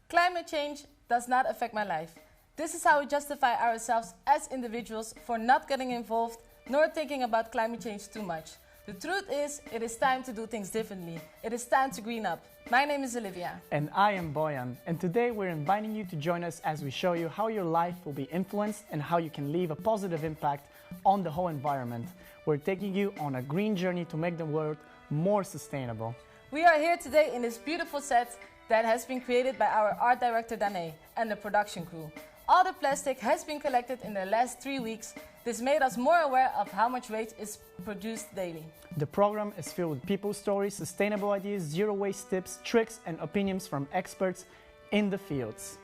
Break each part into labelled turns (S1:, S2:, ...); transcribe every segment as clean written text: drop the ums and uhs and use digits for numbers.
S1: Climate change does not affect my life. This is how we justify ourselves as individuals for not getting involved nor thinking about climate change too much. The truth is, it is time to do things differently. It is time to green up. My name is Olivia.
S2: And I am Boyan. And today we're inviting you to join us as we show you how your life will be influenced and how you can leave a positive impact on the whole environment. We're taking you on a green journey to make the world more sustainable.
S1: We are here today in this beautiful set that has been created by our art director Danae and the production crew. All the plastic has been collected in the last 3 weeks. This made us more aware of how much waste is produced daily.
S2: The program is filled with people's stories, sustainable ideas, zero waste tips, tricks and opinions from experts in the fields.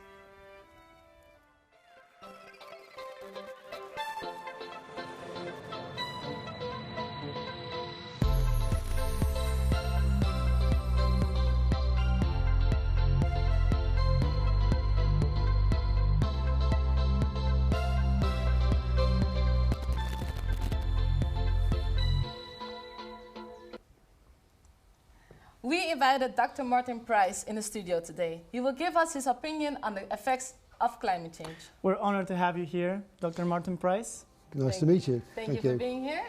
S1: We invited Dr. Martin Price in the studio today. He will give us his opinion on the effects of climate change.
S2: We're honored to have you here, Dr. Martin Price.
S3: Nice to meet you.
S1: Thank you for being here.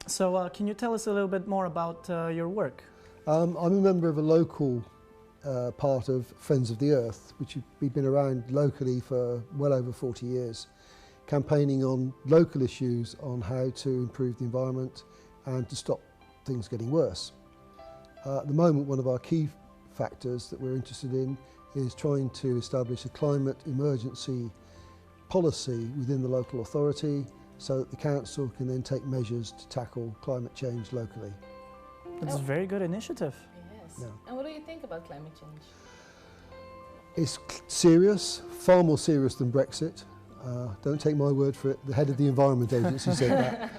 S2: So can you tell us a little bit more about your work?
S3: I'm a member of a local part of Friends of the Earth, which we've been around locally for well over 40 years, campaigning on local issues on how to improve the environment and to stop things getting worse. At the moment, one of our key factors that we're interested in is trying to establish a climate emergency policy within the local authority so that the council can then take measures to tackle climate change locally.
S2: That's a very good initiative.
S1: Yes.
S3: Yeah.
S1: And what do you think about climate change?
S3: It's serious, far more serious than Brexit. Don't take my word for it, the head of the Environment Agency said that.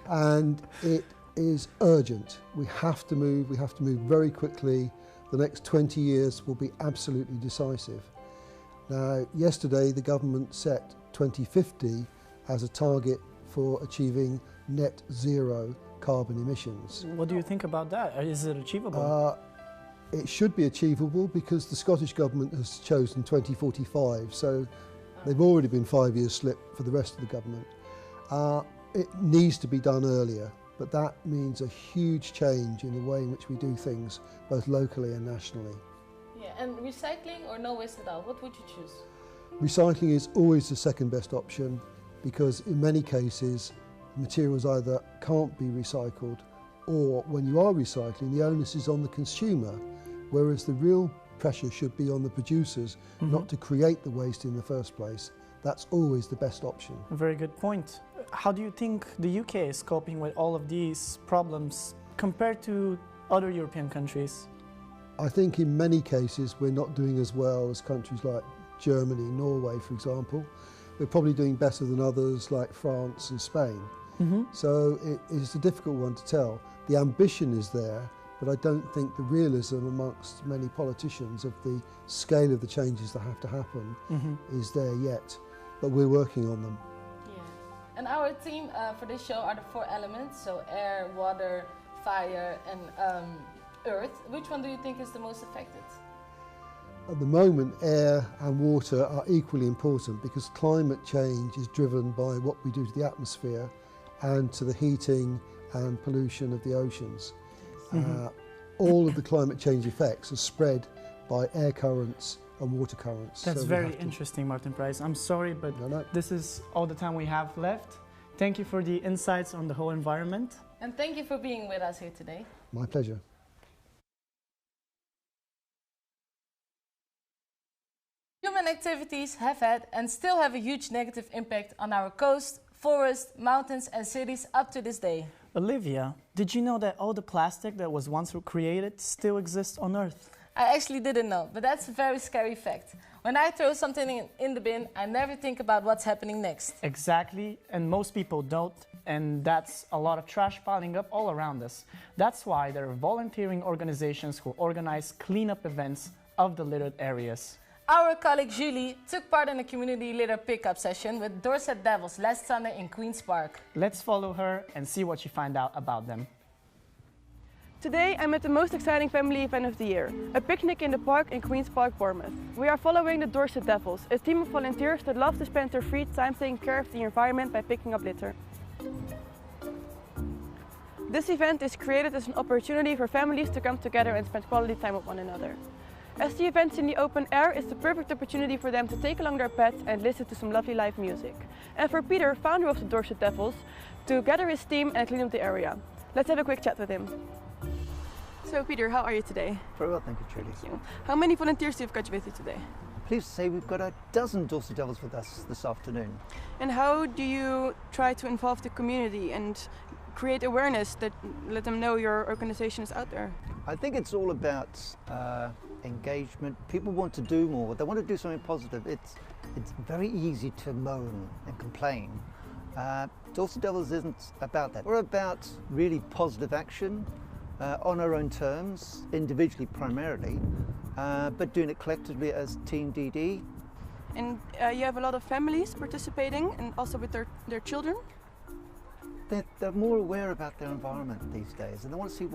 S3: And it is urgent. We have to move very quickly. The next 20 years will be absolutely decisive. Now, yesterday the government set 2050 as a target for achieving net zero carbon emissions.
S2: What do you think about that? Is it achievable?
S3: It should be achievable because the Scottish government has chosen 2045, so they've already been 5 years slip for the rest of the government. It needs to be done earlier. But that means a huge change in the way in which we do things, both locally and nationally.
S1: Yeah, and recycling or no waste at all, what would you choose?
S3: Recycling is always the second best option because in many cases materials either can't be recycled or when you are recycling the onus is on the consumer, whereas the real pressure should be on the producers not to create the waste in the first place. That's always the best option.
S2: A very good point. How do you think the UK is coping with all of these problems compared to other European countries?
S3: I think in many cases we're not doing as well as countries like Germany, Norway for example. We're probably doing better than others like France and Spain. So it is a difficult one to tell. The ambition is there, but I don't think the realism amongst many politicians of the scale of the changes that have to happen is there yet. But we're working on them.
S1: Yeah. And our theme for this show are the 4 elements, so air, water, fire and earth. Which one do you think is the most affected?
S3: At the moment, air and water are equally important because climate change is driven by what we do to the atmosphere and to the heating and pollution of the oceans. All of the climate change effects are spread by air currents and water currents.
S2: That's
S3: so
S2: very interesting, Martin Price. I'm sorry, but this is all the time we have left. Thank you for the insights on the whole environment.
S1: And thank you for being with us here today.
S3: My pleasure.
S1: Human activities have had and still have a huge negative impact on our coast, forests, mountains and cities up to this day.
S2: Olivia, did you know that all the plastic that was once created still exists on Earth?
S1: I actually didn't know, but that's a very scary fact. When I throw something in the bin, I never think about what's happening next.
S2: Exactly, and most people don't, and that's a lot of trash piling up all around us. That's why there are volunteering organizations who organize cleanup events of the littered areas.
S1: Our colleague Julie took part in a community litter pickup session with Dorset Devils last Sunday in Queen's Park.
S2: Let's follow her and see what she found out about them.
S4: Today I'm at the most exciting family event of the year, a picnic in the park in Queen's Park, Bournemouth. We are following the Dorset Devils, a team of volunteers that love to spend their free time taking care of the environment by picking up litter. This event is created as an opportunity for families to come together and spend quality time with one another. As the event's in the open air, it's the perfect opportunity for them to take along their pets and listen to some lovely live music. And for Peter, founder of the Dorset Devils, to gather his team and clean up the area. Let's have a quick chat with him. So Peter, how are you today?
S5: Very well, thank you, Trudy.
S4: Thank you. How many volunteers do you've got with you today?
S5: Pleased to say we've got a dozen Dorset Devils with us this afternoon.
S4: And how do you try to involve the community and create awareness that let them know your organization is out there?
S5: I think it's all about engagement. People want to do more. They want to do something positive. It's very easy to moan and complain. Dorset Devils isn't about that. We're about really positive action on our own terms, individually primarily, but doing it collectively as Team DD.
S4: And you have a lot of families participating and also with their children?
S5: They're more aware about their environment these days, and they want to see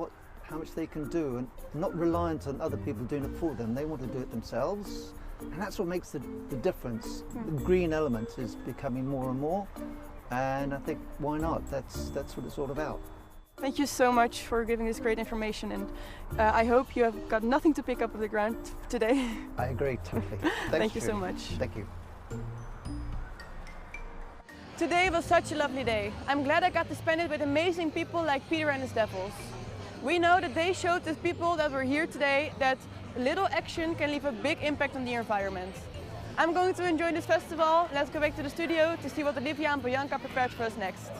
S5: how much they can do and not reliant on other people doing it for them. They want to do it themselves, and that's what makes the difference. The green element is becoming more and more, and I think why not? That's what it's all about.
S4: Thank you so much for giving this great information, and I hope you have got nothing to pick up off the ground today.
S5: I agree totally.
S4: Thank you so much.
S5: Thank you.
S4: Today was such a lovely day. I'm glad I got to spend it with amazing people like Peter and his Devils. We know that they showed the people that were here today that little action can leave a big impact on the environment. I'm going to enjoy this festival. Let's go back to the studio to see what Olivia and Bianca prepared for us next.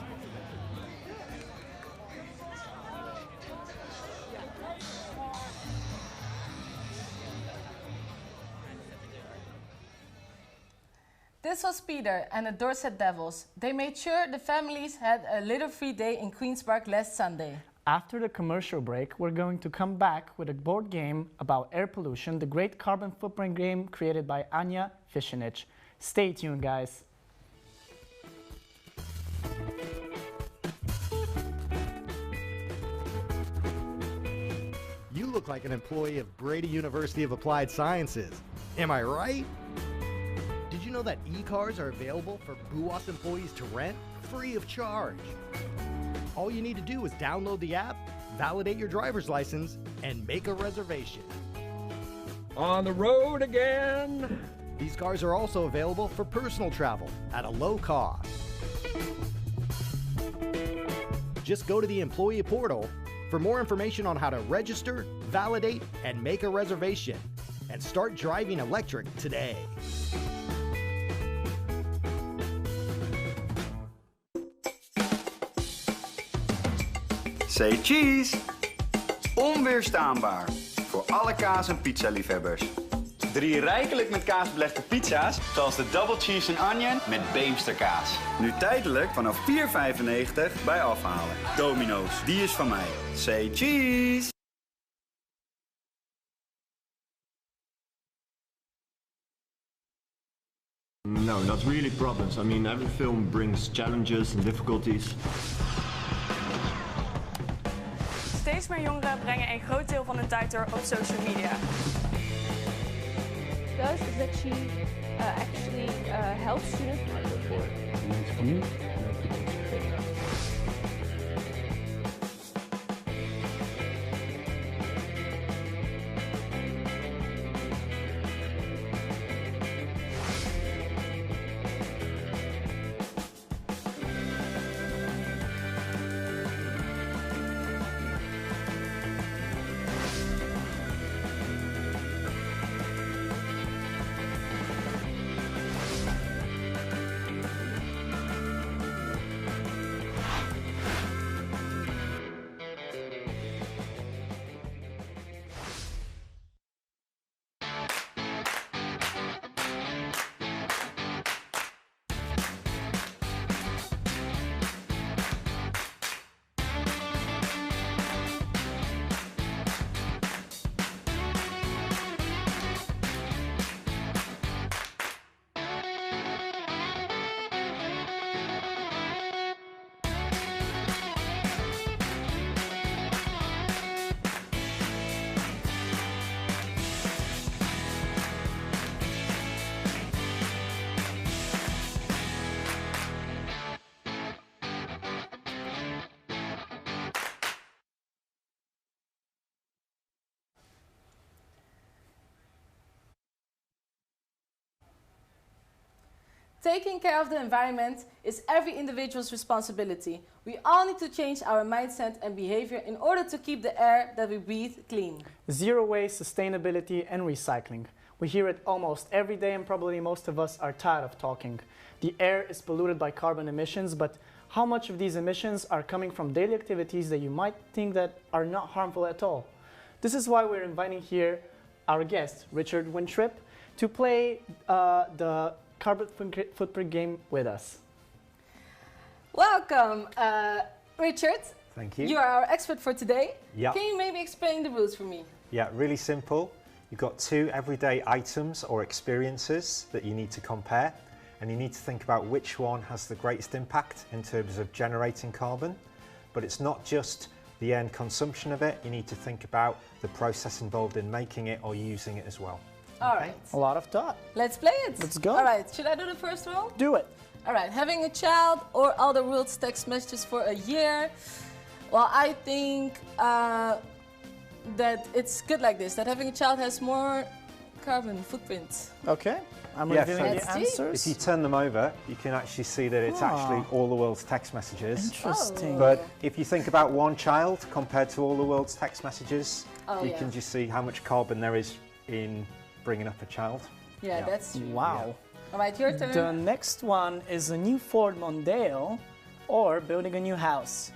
S1: This was Peter and the Dorset Devils. They made sure the families had a litter-free day in Queen's Park last Sunday.
S2: After the commercial break, we're going to come back with a board game about air pollution, the great carbon footprint game created by Anja Fischenich. Stay tuned, guys.
S6: You look like an employee of Brady University of Applied Sciences. Am I right? Did you know that e-cars are available for BUAS employees to rent free of charge? All you need to do is download the app, validate your driver's license, and make a reservation.
S7: On the road again!
S6: These cars are also available for personal travel at a low cost. Just go to the employee portal for more information on how to register, validate, and make a reservation, and start driving electric today.
S8: Say cheese! Onweerstaanbaar voor alle kaas- en pizza-liefhebbers. 3 rijkelijk met kaas belegde pizza's, zoals de Double Cheese and Onion met Beemsterkaas. Nu tijdelijk vanaf €4,95 bij afhalen. Domino's, die is van mij. Say cheese!
S9: No, not really problems. I mean, every film brings challenges and difficulties.
S4: Steeds meer jongeren brengen een groot deel van hun tijd door op social media.
S10: Does is that she actually helps students. For me,
S1: Taking care of the environment is every individual's responsibility. We all need to change our mindset and behavior in order to keep the air that we breathe clean.
S2: Zero waste, sustainability and recycling. We hear it almost every day and probably most of us are tired of talking. The air is polluted by carbon emissions, but how much of these emissions are coming from daily activities that you might think that are not harmful at all? This is why we're inviting here our guest, Richard Wintrip, to play the carbon footprint game with us.
S1: Welcome, Richard.
S11: Thank you.
S1: You are our expert for today.
S11: Yep.
S1: Can you maybe explain the rules for me?
S11: Yeah, really simple. You've got 2 everyday items or experiences that you need to compare, and you need to think about which one has the greatest impact in terms of generating carbon. But it's not just the end consumption of it, you need to think about the process involved in making it or using it as well.
S1: All right.
S2: A lot of thought.
S1: Let's play it.
S2: Let's go.
S1: All right. Should I do the first rule?
S2: Do it.
S1: All right. Having a child or all the world's text messages for a year. Well, I think that it's good like this, that having a child has more carbon footprint.
S2: Okay. I'm
S11: Yeah,
S2: revealing
S1: Let's
S2: the
S1: see.
S2: answers.
S11: If you turn them over, you can actually see that it's actually all the world's text messages.
S2: Interesting.
S11: But if you think about one child compared to all the world's text messages, you
S1: yeah.
S11: can just see how much carbon there is in bringing up a child.
S1: Yeah, that's true.
S2: Wow.
S1: All right, your turn.
S2: The next one is a new Ford Mondeo or building a new house.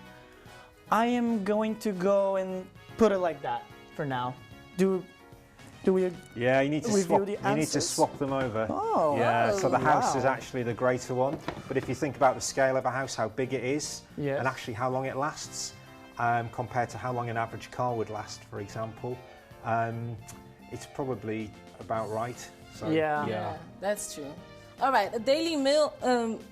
S2: I am going to go and put it like that for now. Do we?
S11: Yeah, you need to
S2: review
S11: swap.
S2: the
S11: You need to
S2: answers?
S11: swap them over.
S2: Oh.
S11: Yeah. So the house is
S2: Wow.
S11: actually the greater one. But if you think about the scale of a house, how big it is,
S2: Yes.
S11: and actually how long it lasts, compared to how long an average car would last, for example, it's probably about right. So,
S1: Yeah, that's true. All right, a Daily Mail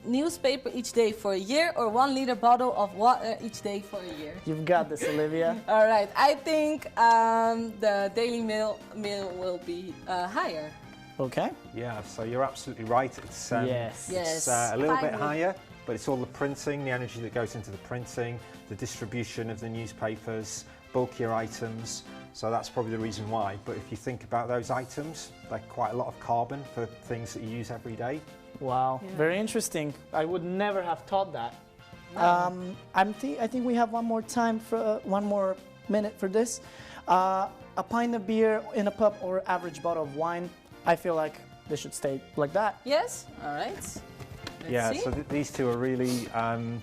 S1: newspaper each day for a year, or 1 liter bottle of water each day for a year.
S2: You've got this, Olivia.
S1: All right, I think the Daily Mail will be higher.
S2: Okay.
S11: Yeah, so you're absolutely right. It's,
S2: Yes.
S1: Yes.
S11: it's a little bit
S1: Finally.
S11: higher, but it's all the printing, the energy that goes into the printing, the distribution of the newspapers, bulkier items. So that's probably the reason why. But if you think about those items, like quite a lot of carbon for things that you use every day.
S2: Wow.
S1: Yeah.
S2: Very interesting. I would never have thought that.
S1: No.
S2: I think we have one more time for 1 more minute for this. A pint of beer in a pub or average bottle of wine. I feel like they should stay like that.
S1: Yes? All right. Let's
S11: Yeah,
S1: see.
S11: so these two are really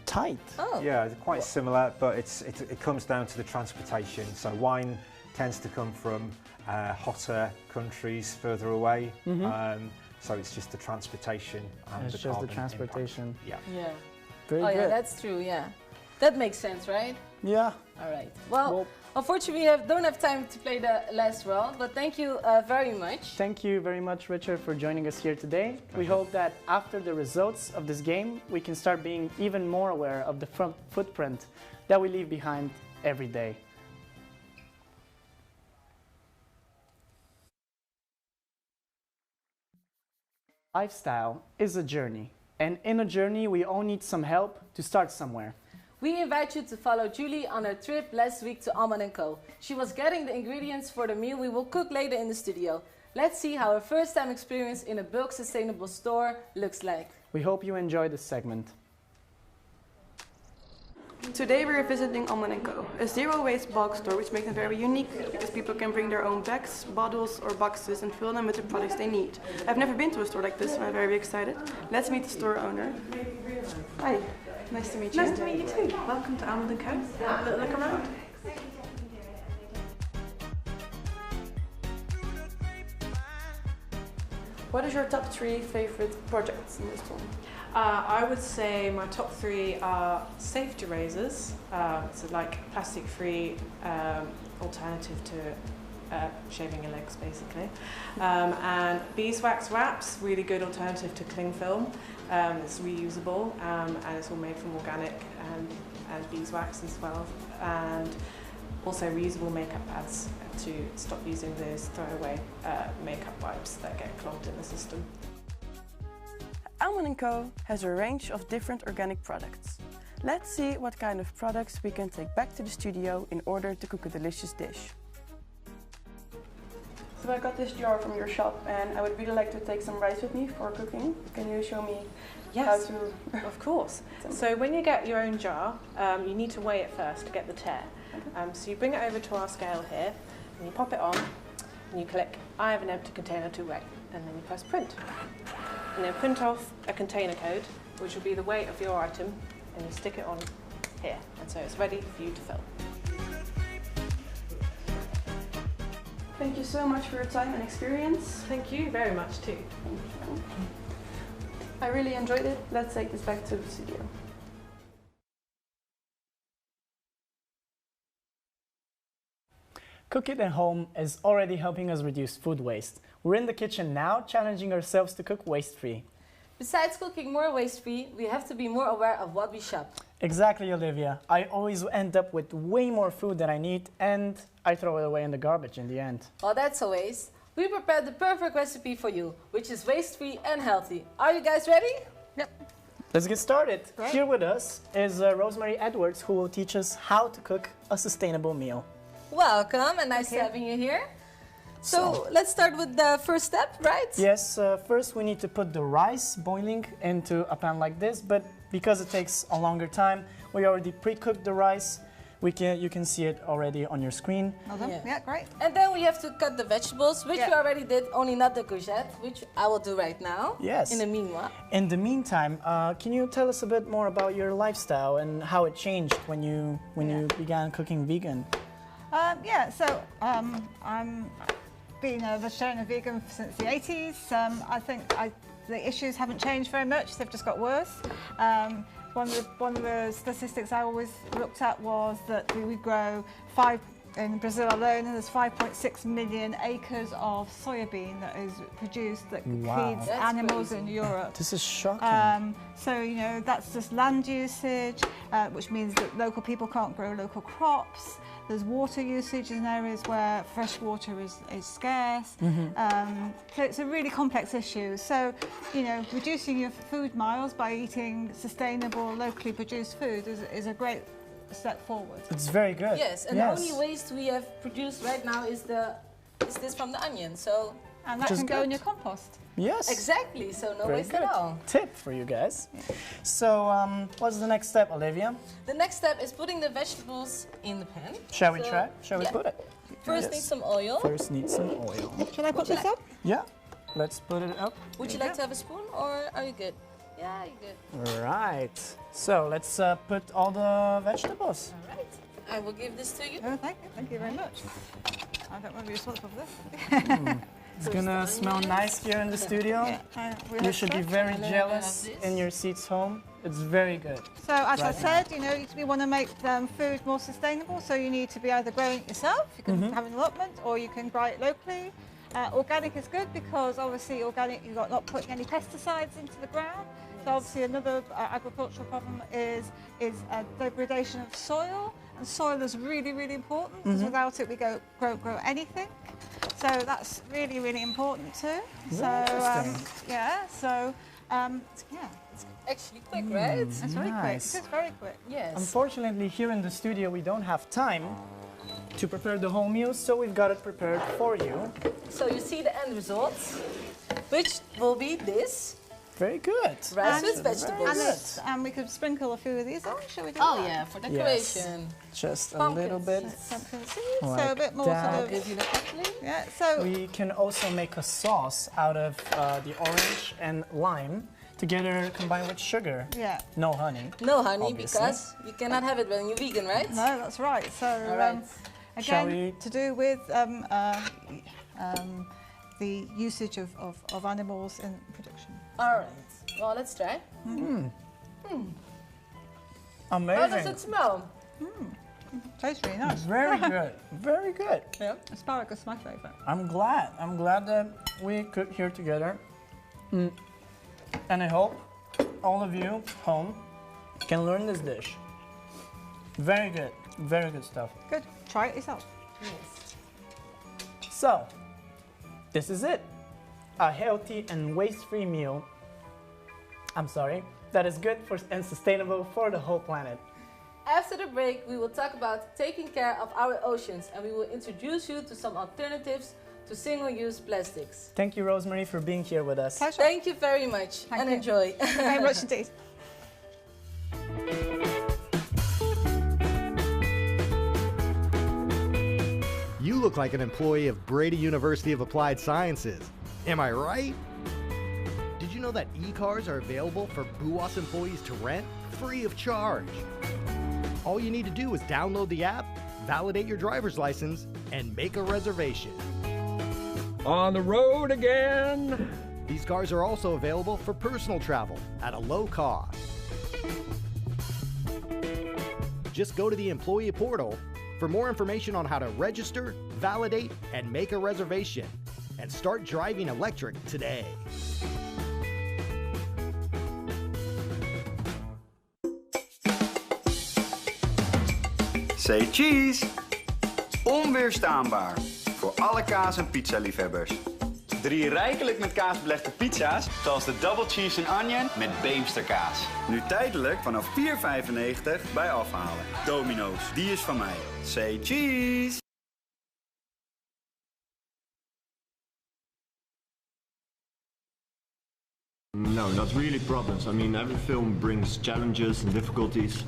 S2: Tight.
S1: Oh.
S11: yeah, they're quite similar, but it comes down to the transportation. So wine tends to come from hotter countries further away. So it's just the transportation and
S2: It's
S11: the
S2: just the
S11: carbon
S2: transportation.
S11: impact. Yeah.
S1: Yeah.
S2: Very
S1: Oh,
S2: good.
S1: yeah, that's true, yeah. That makes sense, right?
S2: Yeah.
S1: All right. Well,
S2: Well-
S1: unfortunately, we don't have time to play the last round, but thank you very much.
S2: Thank you very much, Richard, for joining us here today. We hope that after the results of this game, we can start being even more aware of the footprint that we leave behind every day. Lifestyle is a journey, and in a journey, we all need some help to start somewhere.
S1: We invite you to follow Julie on her trip last week to Alman & Co. She was getting the ingredients for the meal we will cook later in the studio. Let's see how her first time experience in a bulk sustainable store looks like.
S2: We hope you enjoy this segment.
S4: Today we're visiting Alman & Co, a zero-waste bulk store which makes them very unique because people can bring their own bags, bottles or boxes and fill them with the products they need. I've never been to a store like this, so I'm very excited. Let's meet the store owner. Hi, nice to meet you.
S12: Nice to meet you too. Welcome to Alman & Co. Have a look around.
S4: What is your top 3 favorite projects in this store?
S12: I would say my top 3 are safety razors, so like plastic-free alternative to shaving your legs basically, and beeswax wraps, really good alternative to cling film. It's reusable and it's all made from organic and beeswax as well, and also reusable makeup pads to stop using those throwaway makeup wipes that get clogged in the system.
S4: Alman & Co has a range of different organic products. Let's see what kind of products we can take back to the studio in order to cook a delicious dish. So I got this jar from your shop and I would really like to take some rice with me for cooking. Can you show me how to...
S12: Of course. So when you get your own jar, you need to weigh it first to get the tear. So you bring it over to our scale here and you pop it on and you click, I have an empty container to weigh, and then you press print. And then print off a container code, which will be the weight of your item, and you stick it on here. And so it's ready for you to fill.
S4: Thank you so much for your time and experience.
S12: Thank you very much too.
S4: I really enjoyed it. Let's take this back to the studio.
S2: Cook It at Home is already helping us reduce food waste. We're in the kitchen now, challenging ourselves to cook waste-free.
S1: Besides cooking more waste-free, we have to be more aware of what we shop.
S2: Exactly, Olivia. I always end up with way more food than I need, and I throw it away in the garbage in the end.
S1: Well, that's a waste. We prepared the perfect recipe for you, which is waste-free and healthy. Are you guys ready?
S2: Yep. Let's get started.
S1: Great.
S2: Here with us is Rosemary Edwards, who will teach us how to cook a sustainable meal.
S1: Welcome, and nice having you here. So let's start with the first step, right?
S2: Yes, first we need to put the rice boiling into a pan like this, but because it takes a longer time, we already pre-cooked the rice. You can see it already on your screen.
S1: Yeah, great. And then we have to cut the vegetables, which we already did, only not the courgette, which I will do right now.
S2: Yes.
S1: In the meanwhile.
S2: In the meantime, can you tell us a bit more about your lifestyle and how it changed when you began cooking vegan?
S13: I'm been a vegetarian and vegan since the 80s. I think the issues haven't changed very much, they've just got worse. One of the statistics I always looked at was that we grow in Brazil alone, and there's 5.6 million acres of soybean that is produced that feeds animals in Europe.
S2: This is shocking.
S13: So, you know, that's just land usage, which means that local people can't grow local crops. There's water usage in areas where fresh water is scarce. So it's a really complex issue. So, you know, reducing your food miles by eating sustainable, locally produced food is a great step forward.
S2: It's very good.
S1: Yes, and the only waste we have produced right now is this from the onion. So
S13: and that can go in your compost.
S2: Yes.
S1: Exactly, so no
S2: Very
S1: waste
S2: good.
S1: at all.
S2: Tip for you guys. So what's the next step, Olivia?
S1: The next step is putting the vegetables in the pan.
S2: Shall we try? Shall we put it?
S1: First need some oil.
S2: First need some oil.
S13: Shall I put this up?
S2: Yeah, let's put it up.
S1: Would you like to have a spoon or are you good? Yeah, you're good.
S2: Right. So let's put all the vegetables.
S1: All right. I will give this to you.
S13: Oh, thank you. Thank you very much. I don't want to be responsible for this.
S2: It's gonna smell nice here in the studio. You should be very jealous in your seats home. It's very good.
S13: So as I said, you know, we want to make food more sustainable. So you need to be either growing it yourself, you can have an allotment, or you can grow it locally. Organic is good because obviously organic, you're not putting any pesticides into the ground. So obviously another agricultural problem is degradation of soil, and soil is really, really important because without it we grow anything. So that's really, really important too.
S2: Very
S1: It's actually quick, right?
S13: It's very quick. It's very quick.
S1: Yes.
S2: Unfortunately, here in the studio we don't have time to prepare the whole meal, so we've got it prepared for you.
S1: So you see the end result, which will be this.
S2: Very good.
S1: Rice with vegetables.
S13: And we could sprinkle a few of these on. Shall we do
S1: Oh
S13: that?
S1: yeah, for decoration.
S2: Yes. Just a little bit.
S13: Pumpkin seeds,
S2: Like
S13: so a bit more
S2: that.
S13: sort of.
S1: Give you the coupling.
S13: Yeah. So
S2: We can also make a sauce out of the orange and lime together combined with sugar.
S13: yeah.
S2: No honey.
S1: No honey,
S2: Obviously.
S1: because you cannot have it when you're vegan, right?
S13: No, that's right. So
S1: All right.
S2: Shall
S13: again,
S2: we-
S13: to do with the usage of animals in production.
S1: All right. Well, let's try.
S2: Amazing.
S1: How does it smell?
S13: Tastes really nice.
S2: Very good. Very good.
S1: Yeah.
S13: Asparagus is my favourite.
S2: I'm glad. I'm glad that we cook here together. And I hope all of you home can learn this dish. Very good. Very good stuff.
S13: Good. Try it yourself.
S1: Yes.
S2: So, this is it. A healthy and waste-free meal. I'm sorry. That is good for and sustainable for the whole planet.
S1: After the break, we will talk about taking care of our oceans, and we will introduce you to some alternatives to single-use plastics.
S2: Thank you, Rosemary, for being here with us.
S13: Pleasure.
S1: Thank you very much and enjoy.
S13: Very much indeed.
S6: You look like an employee of Brady University of Applied Sciences. Am I right? Did you know that e-cars are available for BUAS employees to rent free of charge? All you need to do is download the app, validate your driver's license, and make a reservation.
S7: On the road again.
S6: These cars are also available for personal travel at a low cost. Just go to the employee portal for more information on how to register, validate, and make a reservation, and start driving electric today.
S8: Say cheese! Onweerstaanbaar voor alle kaas- en pizza-liefhebbers. 3 rijkelijk met kaas belegde pizza's, zoals de Double Cheese and Onion met Beemsterkaas. Nu tijdelijk vanaf €4,95 bij afhalen. Domino's, die is van mij. Say cheese!
S9: No, not really problems. I mean, every film brings challenges and difficulties.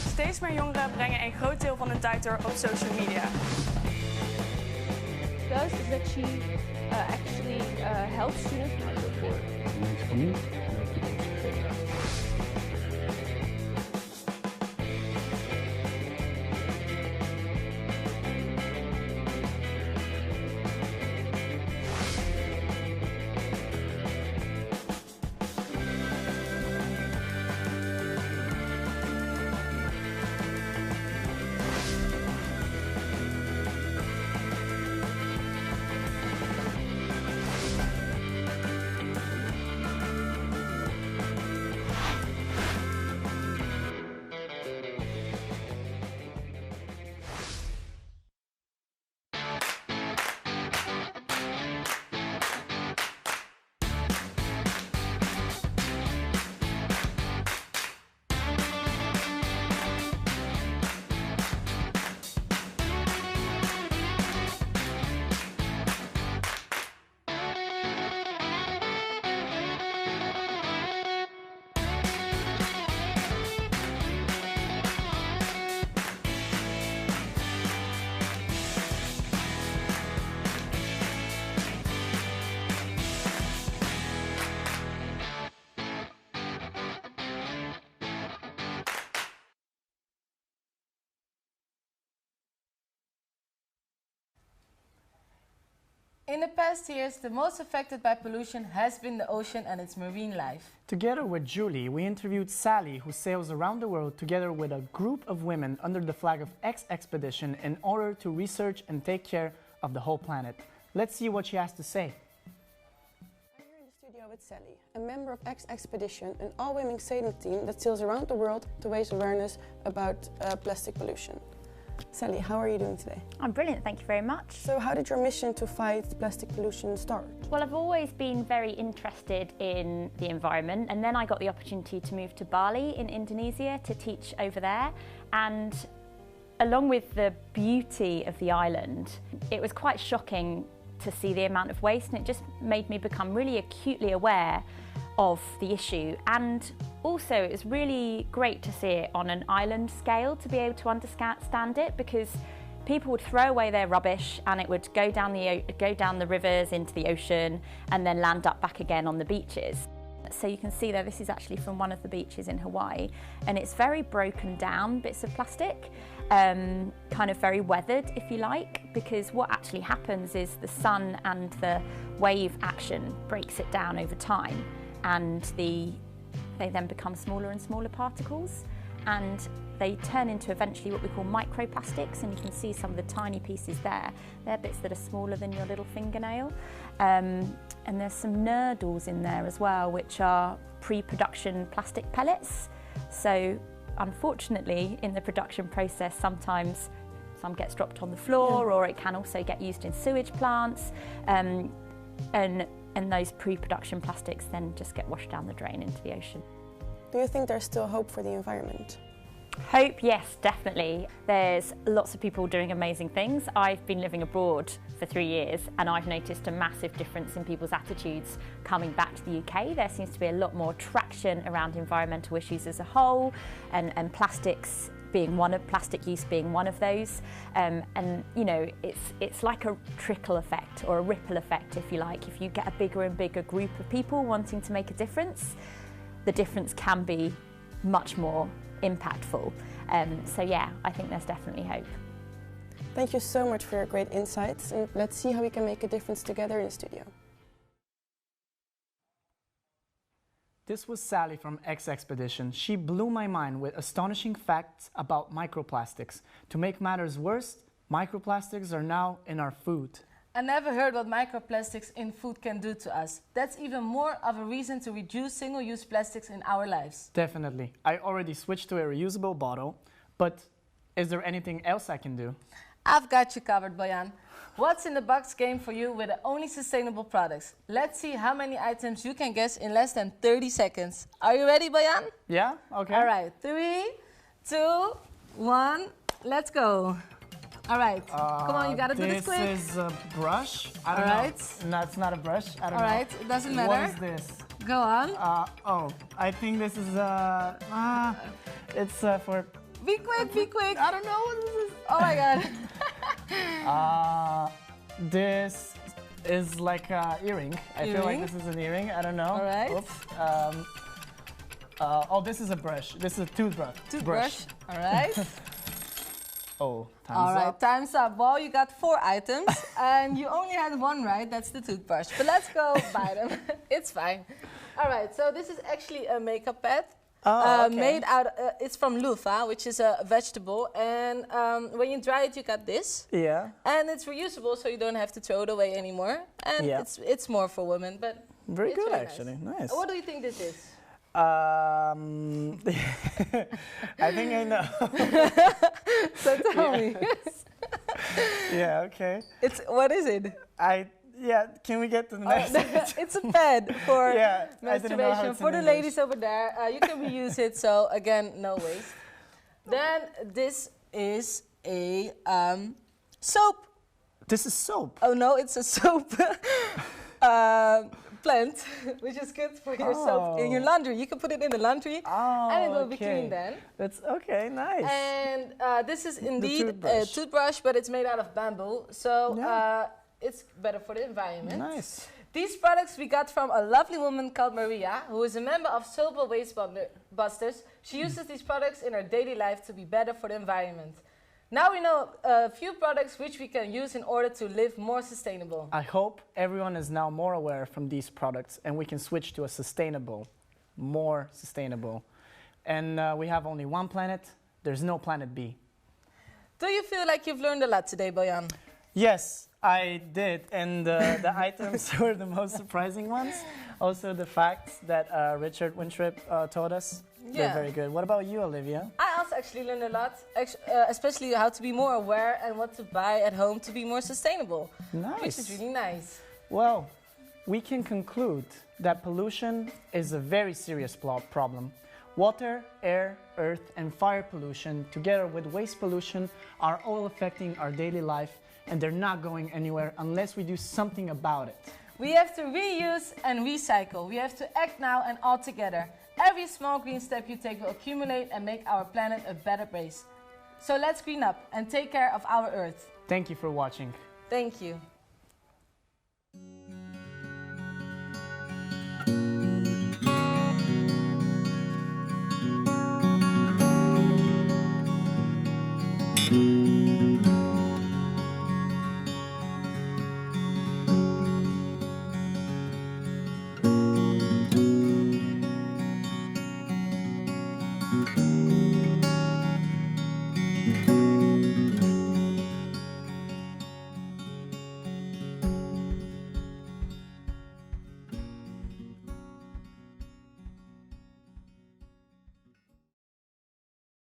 S4: Steeds meer jongeren brengen een groot deel van hun tijd door op social media.
S10: Does is that she actually helps students report.
S1: In the past years, the most affected by pollution has been the ocean and its marine life.
S2: Together with Julie, we interviewed Sally, who sails around the world together with a group of women under the flag of X Expedition in order to research and take care of the whole planet. Let's see what she has to say.
S14: I'm here in the studio with Sally, a member of X Expedition, an all-women sailing team that sails around the world to raise awareness about plastic pollution. Sally, how are you doing today?
S15: I'm brilliant, thank you very much.
S14: So how did your mission to fight plastic pollution start?
S15: Well, I've always been very interested in the environment, and then I got the opportunity to move to Bali in Indonesia to teach over there. And along with the beauty of the island, it was quite shocking to see the amount of waste, and it just made me become really acutely aware of the issue. And also it was really great to see it on an island scale, to be able to understand it, because people would throw away their rubbish and it would go down the rivers into the ocean and then land up back again on the beaches. So you can see there, this is actually from one of the beaches in Hawaii, and it's very broken down bits of plastic, kind of very weathered, if you like, because what actually happens is the sun and the wave action breaks it down over time, and they then become smaller and smaller particles, and they turn into eventually what we call microplastics, and you can see some of the tiny pieces there. They're bits that are smaller than your little fingernail. And there's some nurdles in there as well, which are pre-production plastic pellets. So unfortunately, in the production process, sometimes some gets dropped on the floor, or it can also get used in sewage plants. And those pre-production plastics then just get washed down the drain into the ocean.
S14: Do you think there's still hope for the environment?
S15: Hope, yes, definitely. There's lots of people doing amazing things. I've been living abroad for 3 years and I've noticed a massive difference in people's attitudes coming back to the UK. There seems to be a lot more traction around environmental issues as a whole, and plastics being plastic use being one of those. And you know, it's like a trickle effect or a ripple effect, if you like. If you get a bigger and bigger group of people wanting to make a difference, the difference can be much more impactful. So yeah, I think there's definitely hope.
S14: Thank you so much for your great insights, and let's see how we can make a difference together in the studio.
S2: This was Sally from X Expedition. She blew my mind with astonishing facts about microplastics. To make matters worse, microplastics are now in our food.
S1: I never heard what microplastics in food can do to us. That's even more of a reason to reduce single-use plastics in our lives.
S2: Definitely. I already switched to a reusable bottle, but is there anything else I can do?
S1: I've got you covered, Boyan. What's in the box game for you with the only sustainable products? Let's see how many items you can guess in less than 30 seconds. Are you ready, Boyan?
S2: Yeah, okay.
S1: All right, 3, 2, 1, let's go. All right, come on, you gotta do this quick.
S2: This is a brush. I don't know. No, it's not a brush. I don't know.
S1: All right, it doesn't matter.
S2: What is this?
S1: Go on.
S2: Oh, I think this is it's for...
S1: Be quick, be quick.
S2: I don't know what this is.
S1: Oh my God.
S2: This is like an earring. I feel like this is an earring. I don't know.
S1: All right.
S2: Oops. Oh, this is a brush. This is a toothbrush.
S1: Toothbrush. All right.
S2: Oh, time's up.
S1: All right, time's up. Well, you got 4 items and you only had 1 right. That's the toothbrush. But let's go buy them. It's fine. All right, so this is actually a makeup pad.
S2: Oh, okay.
S1: Made out, it's from loofah, which is a vegetable, and when you dry it, you got this.
S2: Yeah.
S1: And it's reusable, so you don't have to throw it away anymore. And it's more for women, but
S2: very good,
S1: really
S2: actually. Nice.
S1: What do you think this is?
S2: I think I know.
S1: So tell me.
S2: Yeah. Okay.
S1: What is it?
S2: Yeah, can we get to the next?
S1: It's a pad for masturbation. For the
S2: English.
S1: ladies over there, you can reuse it, so again, no waste. Then this is a soap.
S2: This is soap?
S1: Oh no, it's a soap plant, which is good for your soap in your laundry. You can put it in the laundry and it will be clean then.
S2: That's okay, nice.
S1: And this is indeed a toothbrush, but it's made out of bamboo. So it's better for the environment.
S2: Nice.
S1: These products we got from a lovely woman called Maria, who is a member of Soapable Waste Busters. She uses these products in her daily life to be better for the environment. Now we know a few products which we can use in order to live more sustainable.
S2: I hope everyone is now more aware from these products and we can switch to a sustainable, more sustainable. And we have only one planet. There's no planet B.
S1: Do you feel like you've learned a lot today, Boyan?
S2: Yes, I did, and the items were the most surprising ones. Also the facts that Richard Wintrip taught us, they're very good. What about you, Olivia?
S1: I also actually learned a lot, especially how to be more aware and what to buy at home to be more sustainable.
S2: Nice.
S1: Which is really nice.
S2: Well, we can conclude that pollution is a very serious problem. Water, air, earth, and fire pollution, together with waste pollution, are all affecting our daily life, and they're not going anywhere unless we do something about it.
S1: We have to reuse and recycle. We have to act now and all together. Every small green step you take will accumulate and make our planet a better place. So let's green up and take care of our Earth.
S2: Thank you for watching.
S1: Thank you.
S16: Thank you.